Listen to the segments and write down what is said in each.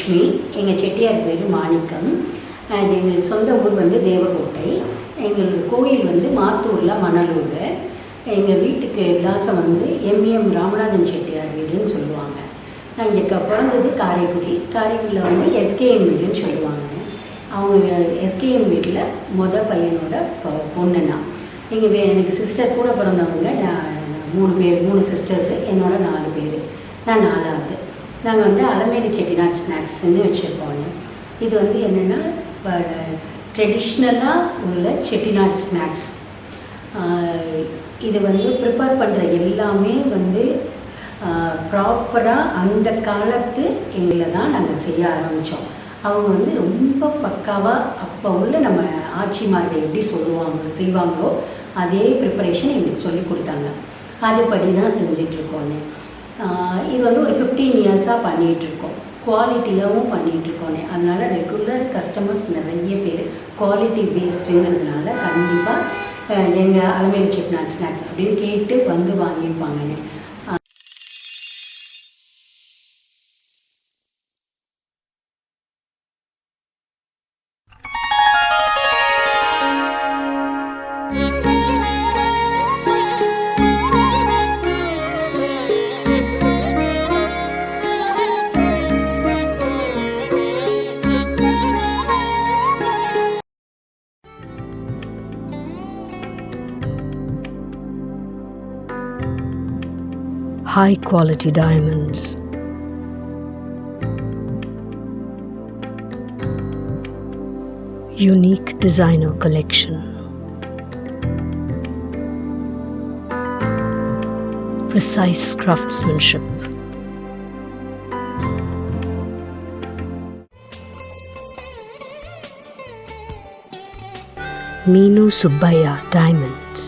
லக்ஷ்மி. எங்கள் செட்டியார் பேர் மாணிக்கம். அண்ட் எங்களுக்கு சொந்த ஊர் வந்து தேவக்கோட்டை. எங்கள் கோயில் வந்து மாத்தூரில் மணலூர். எங்கள் வீட்டுக்கு விலாசம் வந்து எம்ஏஎம் ராமநாதன் செட்டியார் வீடுன்னு சொல்லுவாங்க. நான் இங்கே பிறந்தது காரைக்குடியில் வந்து எஸ்கேஎம் வீடுன்னு சொல்லுவாங்க. அவங்க எஸ்கேஎம் வீட்டில் பையனோட பொண்ணுன்னா. எனக்கு சிஸ்டர் கூட பிறந்தவங்க 3 சிஸ்டர்ஸு, என்னோட 4 பேர், நான் 4ஆவது. நாங்கள் வந்து அலமேலு செட்டிநாடு ஸ்நாக்ஸ்ன்னு வச்சுருக்கோங்க. இது வந்து என்னென்னா இப்போ ட்ரெடிஷ்னலாக உள்ள செட்டிநாடு ஸ்நாக்ஸ். இது வந்து ப்ரிப்பேர் பண்ணுற எல்லாமே வந்து ப்ராப்பராக அந்த காலத்து எங்களை தான் நாங்கள் செய்ய ஆரம்பித்தோம். அவங்க வந்து ரொம்ப பக்காவாக அப்போ உள்ள நம்ம ஆட்சிமார்கள் எப்படி செய்வாங்களோ அதே ப்ரிப்பரேஷன் எங்களுக்கு சொல்லி கொடுத்தாங்க. அதுபடி தான் செஞ்சிட்ருக்கோன்னு. இது வந்து ஒரு 15 இயர்ஸாக பண்ணிகிட்ருக்கோம். குவாலிட்டியாகவும் பண்ணிகிட்ருக்கோன்னே. அதனால் ரெகுலர் கஸ்டமர்ஸ் நிறைய பேர் குவாலிட்டி பேஸ்டுங்கிறதுனால கண்டிப்பாக எங்கள் அலமேலு செட்டிநாடு ஸ்நாக்ஸ் அப்படின்னு கேட்டு வந்து வாங்கியிருப்பாங்கன்னு. High quality diamonds. Unique designer collection. Precise craftsmanship. Meenu Subbaiah Diamonds.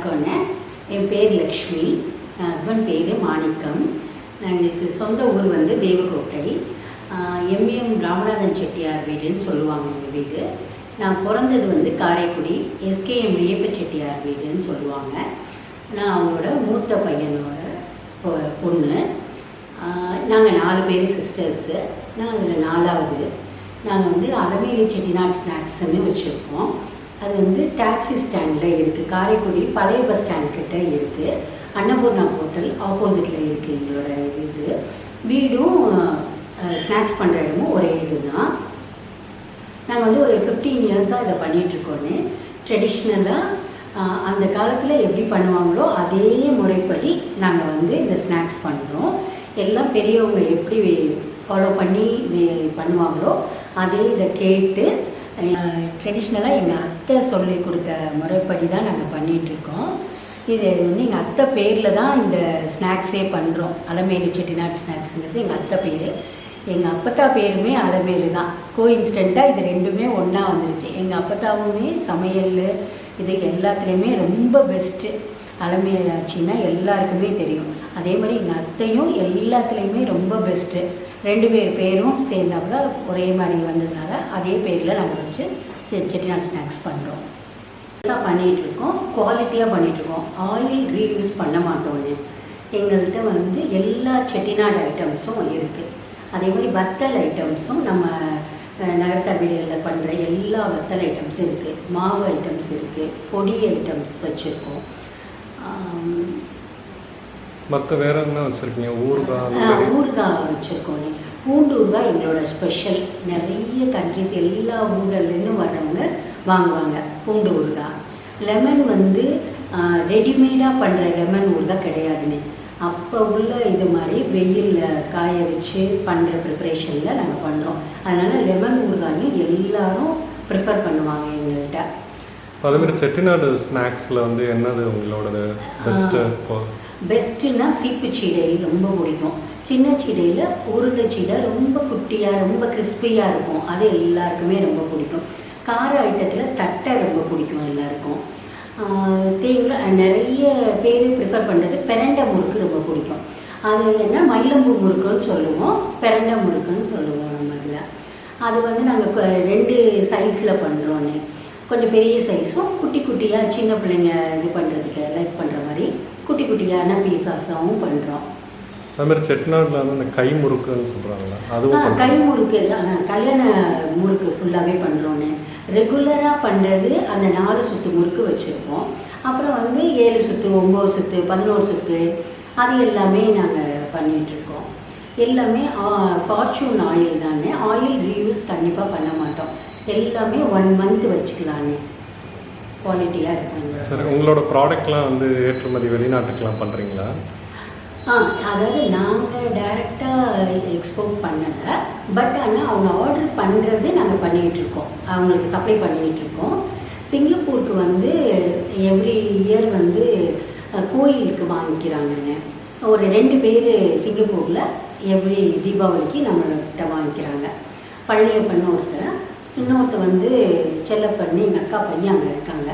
வணக்கம்ண்ணே. என் பேர் லக்ஷ்மி, என் ஹஸ்பண்ட் பேர் மாணிக்கம். எங்களுக்கு சொந்த ஊர் வந்து தேவக்கோட்டை. எம்எம் ராமநாதன் செட்டியார் வீடுன்னு சொல்லுவாங்க எங்கள் வீடு. நான் பிறந்தது வந்து காரைக்குடி எஸ்கேஎம் ஐயப்ப செட்டியார் வீடுன்னு சொல்லுவாங்க. நான் அவங்களோட மூத்த பையனோட பொண்ணு. நாங்கள் 4 பேர் சிஸ்டர்ஸு. நான் அதில் 4வது. நாங்கள் வந்து அலமேலு செட்டிநாடு ஸ்நாக்ஸ்ன்னு வச்சுருக்கோம். அது வந்து டாக்ஸி ஸ்டாண்டில் இருக்குது. காரைக்குடி பழைய பஸ் ஸ்டாண்ட் கிட்டே இருக்குது. அன்னபூர்ணா ஹோட்டல் ஆப்போசிட்டில் இருக்குது எங்களோட வீடு. வீடும் ஸ்நாக்ஸ் பண்ணுற இடமும் ஒரே இது தான். நாங்கள் வந்து ஒரு 15 இயர்ஸாக இதை பண்ணிகிட்ருக்கோன்னு. ட்ரெடிஷ்னலாக அந்த காலத்தில் எப்படி பண்ணுவாங்களோ அதே முறைப்படி நாங்கள் வந்து இந்த ஸ்நாக்ஸ் பண்ணுறோம். எல்லாம் பெரியவங்க எப்படி ஃபாலோ பண்ணி பண்ணுவாங்களோ அதே இதை கேட்டு ட்ரெடிஷ்னலாக எங்கள் அத்தை சொல்லி கொடுத்த முறைப்படி தான் நாங்கள் பண்ணிகிட்ருக்கோம். இது வந்து எங்கள் அத்தை பேரில் தான் இந்த ஸ்நாக்ஸே பண்ணுறோம். அலமேலு செட்டிநாடு ஸ்நாக்ஸுங்கிறது எங்கள் அத்தை பேர். எங்கள் அப்பத்தா பேருமே அலமேலு தான். கோஇன்ஸ்டண்ட்டாக இது ரெண்டுமே ஒன்றா வந்துருச்சு. எங்கள் அப்பத்தாவுமே சமையல் இது எல்லாத்துலேயுமே ரொம்ப பெஸ்ட்டு. அலமேலு ஆச்சுன்னா எல்லாருக்குமே தெரியும். அதே மாதிரி எங்கள் அத்தையும் எல்லாத்துலேயுமே ரொம்ப பெஸ்ட்டு. 2 பேரும் சேர்ந்தாப்புல ஒரே மாதிரி வந்ததுனால அதே பேரில் நாங்கள் வச்சு செட்டிநாடு ஸ்நாக்ஸ் பண்ணுறோம். பண்ணிகிட்ருக்கோம், குவாலிட்டியாக பண்ணிகிட்ருக்கோம். ஆயில் ரீயூஸ் பண்ண மாட்டோன்னு. எங்கள்கிட்ட வந்து எல்லா செட்டிநாடு ஐட்டம்ஸும் இருக்குது. அதே மாதிரி வத்தல் ஐட்டம்ஸும் நம்ம நகரத்தா வீடுகளில் பண்ணுற எல்லா வத்தல் ஐட்டம்ஸும் இருக்குது. மாவு ஐட்டம்ஸ் இருக்குது, பொடி ஐட்டம்ஸ் வச்சுருக்கோம். மற்ற வேறு என்ன வச்சுருக்கீங்க? ஊறுகாய் வச்சுருக்கோங்க. பூண்டு ஊறுகாய் எங்களோட ஸ்பெஷல். நிறைய கண்ட்ரிஸ் எல்லா ஊர்கள்லேருந்தும் வர்றவங்க வாங்குவாங்க பூண்டு ஊறுகாய். லெமன் வந்து ரெடிமேடாக பண்ணுற லெமன் ஊறுகாய் கிடையாதுன்னு. அப்போ உள்ள இது மாதிரி வெயிலில் காய வச்சு பண்ணுற ப்ரிப்ரேஷனில் நாங்கள் பண்ணுறோம். அதனால் லெமன் ஊறுகாயும் எல்லோரும் ப்ரிஃபர் பண்ணுவாங்க எங்கள்கிட்ட. அதேமாதிரி செட்டிநாடு ஸ்நாக்ஸில் வந்து என்னது உங்களோட பெஸ்ட்டுன்னா சீப்பு சீடை ரொம்ப பிடிக்கும். சின்ன சீடையில் உருண்டை சீடை ரொம்ப குட்டியாக ரொம்ப கிறிஸ்பியாக இருக்கும். அது எல்லாருக்குமே ரொம்ப பிடிக்கும். கார ஐட்டத்தில் தட்டை ரொம்ப பிடிக்கும் எல்லாருக்கும். தேங்காய் நிறைய பேர் ப்ரிஃபர் பண்ணுறது பெரண்டை முறுக்கு ரொம்ப பிடிக்கும். அது என்ன மயிலம்பூ முறுக்குன்னு சொல்லுவோம், பெரண்டை முறுக்குன்னு சொல்லுவோம் நம்ம இதில். அது வந்து நாங்கள் 2 சைஸில் பண்ணுறோன்னு. கொஞ்சம் பெரிய சைஸும் குட்டி குட்டியாக சின்ன பிள்ளைங்க இது பண்ணுறதுக்கு லைக் பண்ணுற மாதிரி குட்டி குட்டியான பீஸாஸாகவும் பண்ணுறோம். அதுமாதிரி செட்டிநாட்டில் வந்து அந்த கை முறுக்குன்னு சொல்கிறாங்களா? அதுவும் கை முறுக்கு கல்யாண முறுக்கு ஃபுல்லாகவே பண்ணுறோன்னு. ரெகுலராக பண்ணுறது அந்த 4 சுற்று முறுக்கு வச்சுருப்போம். அப்புறம் வந்து 7 சுற்று 9 சுற்று 11 சுற்று அது எல்லாமே நாங்கள் பண்ணிகிட்ருக்கோம். எல்லாமே ஃபார்ச்சூன் ஆயில் தானே. ஆயில் ரீயூஸ் கண்டிப்பாக பண்ண மாட்டோம். எல்லாமே 1 மந்த் வச்சுக்கலான்னு. குவாலிட்டியாக இருக்கும். சரி, உங்களோட ப்ராடக்ட்லாம் வந்து ஏற்றுமதி வெளிநாட்டுக்கெலாம் பண்ணுறீங்களா? அதாவது நாங்கள் டைரெக்டாக எக்ஸ்போர்ட் பண்ணலை. பட் ஆனால் அவங்க ஆர்டர் பண்ணுறது நாங்கள் பண்ணிகிட்ருக்கோம். அவங்களுக்கு சப்ளை பண்ணிகிட்ருக்கோம். சிங்கப்பூருக்கு வந்து எவ்ரி இயர் வந்து கோயிலுக்கு வாங்கிக்கிறாங்கன்னு. ஒரு 2 பேர் சிங்கப்பூரில் எவ்ரி தீபாவளிக்கு நம்மள்கிட்ட வாங்கிக்கிறாங்க. பழனியப்பன் ஒருத்தர், இன்னொருத்தர் வந்து செல்லப்பண்ணு எங்கள் அக்கா பையன் அங்கே இருக்காங்க.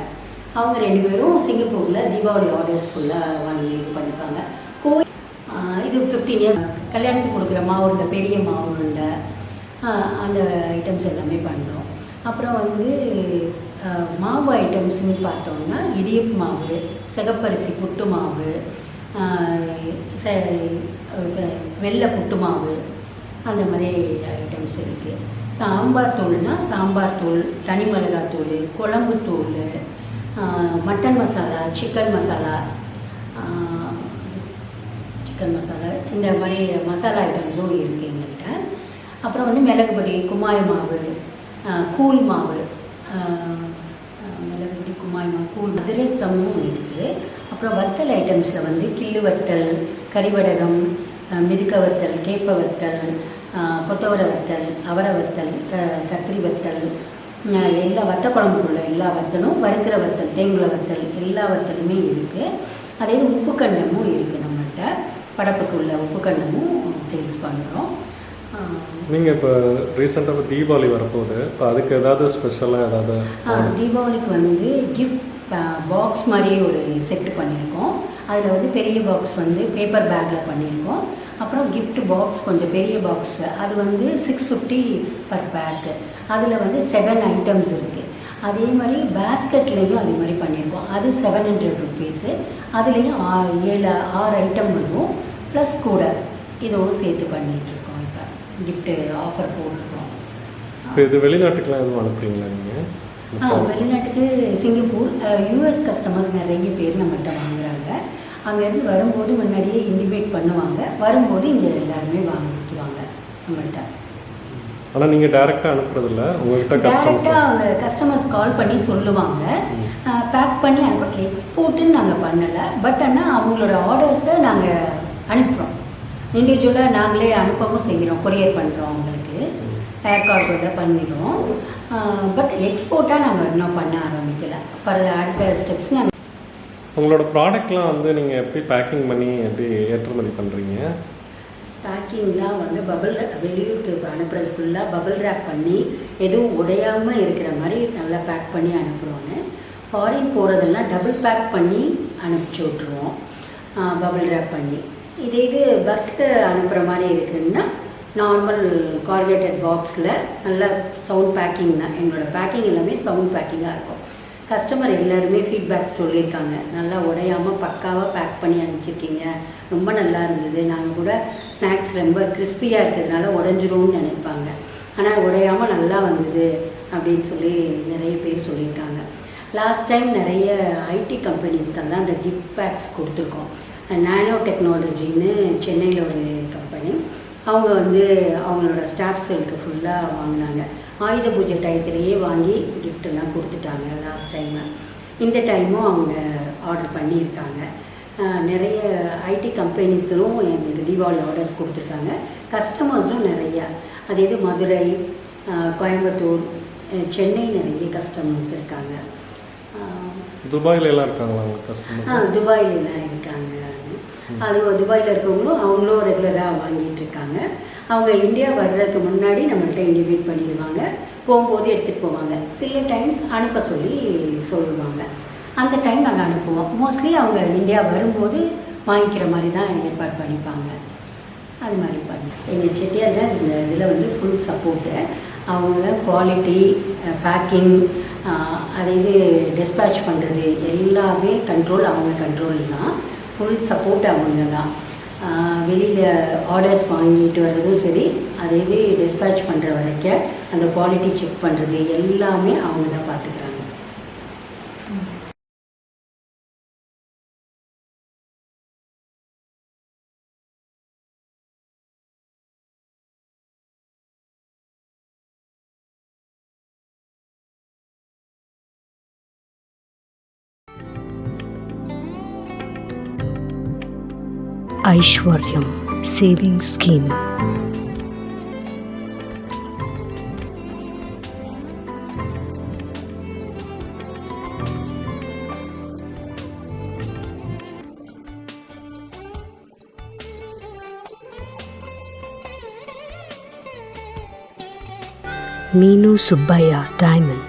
அவங்க 2 பேரும் சிங்கப்பூரில் தீபாவளி ஆர்டர்ஸ் ஃபுல்லாக வாங்கி இது பண்ணிப்பாங்க. இது 15 இயர்ஸ் கல்யாணத்துக்கு கொடுக்குற மாவுருண்டை, பெரிய மாவுருண்டை, அந்த ஐட்டம்ஸ் எல்லாமே பண்ணுறோம். அப்புறம் வந்து மாவு ஐட்டம்ஸ்ன்னு பார்த்தோம்னா இடியப்பு மாவு, சிகப்பரிசி புட்டு மாவு, வெள்ளை புட்டு மாவு, அந்த மாதிரி ஐட்டம்ஸ் இருக்குது. சாம்பார் தூள்னால் சாம்பார் தூள், தனி மிளகாத்தூள், குழம்பு தூள், மட்டன் மசாலா, சிக்கன் மசாலா, இந்த மாதிரி மசாலா ஐட்டம்ஸும் இருக்குது எங்கள்கிட்ட. அப்புறம் வந்து மிளகுபொடி, குமாய் மாவு, கூழ் மாவு, மிளகுபொடி, குமாய் மாவு, கூழ், அதிரசமும் இருக்குது. அப்புறம் வத்தல் ஐட்டம்ஸில் வந்து கிள்ளு வத்தல், கறிவடகம், மிதுக்க வத்தல், கேப்ப வத்தல், கொத்தவரை வத்தல், அவரை வத்தல், கத்திரி வத்தல், எல்லா வத்த குழம்புக்குள்ள எல்லா வத்தலும், வறுக்கிற வத்தல், தேங்குள வத்தல், எல்லா வத்தலுமே இருக்குது. அதே உப்பு கண்டமும் இருக்குது நம்மள்கிட்ட. படப்புக்கு உள்ள உப்பு கண்டமும் சேல்ஸ் பண்ணுறோம். நீங்கள் இப்போ ரீசெண்டாக தீபாவளி வரப்போகுது, இப்போ அதுக்கு ஏதாவது ஸ்பெஷலாக ஏதாவது? தீபாவளிக்கு வந்து பாக்ஸ் மாதிரி ஒரு செட்டு பண்ணியிருக்கோம். அதில் வந்து பெரிய பாக்ஸ் வந்து பேப்பர் பேக்கில் பண்ணியிருக்கோம். அப்புறம் gift பாக்ஸ் கொஞ்சம் பெரிய பாக்ஸ், அது வந்து 650 பர் பேக்கு. அதில் வந்து 7 ஐட்டம்ஸ் இருக்குது. அதே மாதிரி பேஸ்கெட்லேயும் அதே மாதிரி பண்ணியிருக்கோம். அது 700 ருபீஸு. அதுலேயும் 6 ஐட்டம் வரும், ப்ளஸ் கூட இதுவும் சேர்த்து பண்ணிகிட்ருக்கோம். இப்போ கிஃப்ட்டு ஆஃபர் போட்டிருக்கோம். இப்போ இது வெளிநாட்டுக்கெலாம் எதுவும் அனுப்புறீங்களா நீங்கள்? வெளிநாட்டுக்கு சிங்கப்பூர், யூஎஸ் கஸ்டமர்ஸ் நிறைய பேர் நம்மகிட்ட வாங்குறாங்க. அங்கேருந்து வரும்போது முன்னாடியே இண்டிமேட் பண்ணுவாங்க, வரும்போது இங்கே எல்லாருமே வாங்கிக்குவாங்க நம்மகிட்ட. ஆனால் நீங்கள் டேரெக்டாக அனுப்புறதில்ல, உங்கள்கிட்ட டேரெக்டாக அவங்க கஸ்டமர்ஸ் கால் பண்ணி சொல்லுவாங்க, பேக் பண்ணி அனுப்ப. எக்ஸ்போர்ட்டுன்னு நாங்கள் பண்ணலை, பட் ஆனால் அவங்களோட ஆர்டர்ஸை நாங்கள் அனுப்புகிறோம். இண்டிவிஜுவலாக நாங்களே அனுப்பவும் செய்கிறோம், கொரியர் பண்ணுறோம். அவங்களுக்கு ஏர் கார்கோட பண்ணிடுறோம். பட் எக்ஸ்போர்ட்டாக நாங்கள் இன்னும் பண்ண ஆரம்பிக்கலை. அடுத்த ஸ்டெப்ஸ் நாங்கள். உங்களோட ப்ராடக்ட்லாம் வந்து நீங்கள் எப்படி பேக்கிங் பண்ணி எப்படி ஏற்றுமதி பண்ணுறீங்க? பேக்கிங்லாம் வந்து வெளியூருக்கு அனுப்புறது ஃபுல்லாக பபிள் ரேப் பண்ணி எதுவும் உடையாமல் இருக்கிற மாதிரி நல்லா பேக் பண்ணி அனுப்புகிறோன்னு. ஃபாரின் போகிறதெல்லாம் டபுள் பேக் பண்ணி அனுப்பிச்சி விட்ருவோம், பபிள் ரேப் பண்ணி. இது பஸ்ஸில் அனுப்புகிற மாதிரி இருக்குதுன்னா நார்மல் கார்கேட்டட் பாக்ஸில் நல்லா சவுண்ட் பேக்கிங் தான். எங்களோட பேக்கிங் எல்லாமே சவுண்ட் பேக்கிங்காக இருக்கும். கஸ்டமர் எல்லாருமே ஃபீட்பேக் சொல்லியிருக்காங்க, நல்லா உடையாமல் பக்காவாக பேக் பண்ணி அனுப்பிச்சிருக்கீங்க, ரொம்ப நல்லா இருந்தது. நாங்கள் கூட ஸ்நாக்ஸ் ரொம்ப கிறிஸ்பியாக இருக்கிறதுனால உடஞ்சிரும்னு நினைப்பாங்க, ஆனால் உடையாமல் நல்லா வந்தது அப்படின்னு சொல்லி நிறைய பேர் சொல்லியிருக்காங்க. லாஸ்ட் டைம் நிறைய ஐடி கம்பெனிஸ்க்கெல்லாம் அந்த கிஃப்ட் பேக்ஸ் கொடுத்துருக்கோம். நானோ டெக்னாலஜின்னு சென்னையில் ஒரு கம்பெனி, அவங்க வந்து அவங்களோட ஸ்டாஃப்ஸ்களுக்கு ஃபுல்லாக வாங்கினாங்க. ஆயுத பூஜை டயத்துலேயே வாங்கி கிஃப்டெல்லாம் கொடுத்துட்டாங்க லாஸ்ட் டைமு. இந்த டைமும் அவங்க ஆர்டர் பண்ணியிருக்காங்க. நிறைய ஐடி கம்பெனிஸும் எங்களுக்கு தீபாவளி ஆர்டர்ஸ் கொடுத்துருக்காங்க. கஸ்டமர்ஸும் நிறையா, அது மதுரை, கோயம்புத்தூர், சென்னை நிறைய கஸ்டமர்ஸ் இருக்காங்க. துபாயிலலாம் இருக்காங்களா கஸ்டமர்ஸ்? துபாயிலலாம் இருக்காங்க. அது துபாயில் இருக்கவங்களும் அவங்களும் ரெகுலராக வாங்கிட்டு இருக்காங்க. அவங்க இந்தியா வர்றதுக்கு முன்னாடி நம்மள்கிட்ட இண்டிமேட் பண்ணிடுவாங்க, போகும்போது எடுத்துகிட்டு போவாங்க. சில டைம்ஸ் அனுப்ப சொல்லி சொல்லுவாங்க, அந்த டைம் நாங்கள் அனுப்புவோம். மோஸ்ட்லி அவங்க இந்தியா வரும்போது வாங்கிக்கிற மாதிரி தான் ஏற்பாடு பண்ணிப்பாங்க. அது மாதிரி பண்ணி எங்கள் செட்டியார் தான் இந்த இதில் வந்து ஃபுல் சப்போர்ட்டு. அவங்க தான் குவாலிட்டி, பேக்கிங், டிஸ்பேட்ச் பண்ணுறது எல்லாமே கண்ட்ரோல், அவங்க கண்ட்ரோல் தான். ஃபுல் சப்போர்ட் அவங்க தான். வெளியில் ஆர்டர்ஸ் வாங்கிட்டு வர்றதும் சரி, டிஸ்பேட்ச் பண்ணுற வரைக்கும் அந்த குவாலிட்டி செக் பண்ணுறது எல்லாமே அவங்க தான் பார்த்துக்கிறாங்க. Aishwaryam Savings Scheme. Meenu Subbaya Diamond.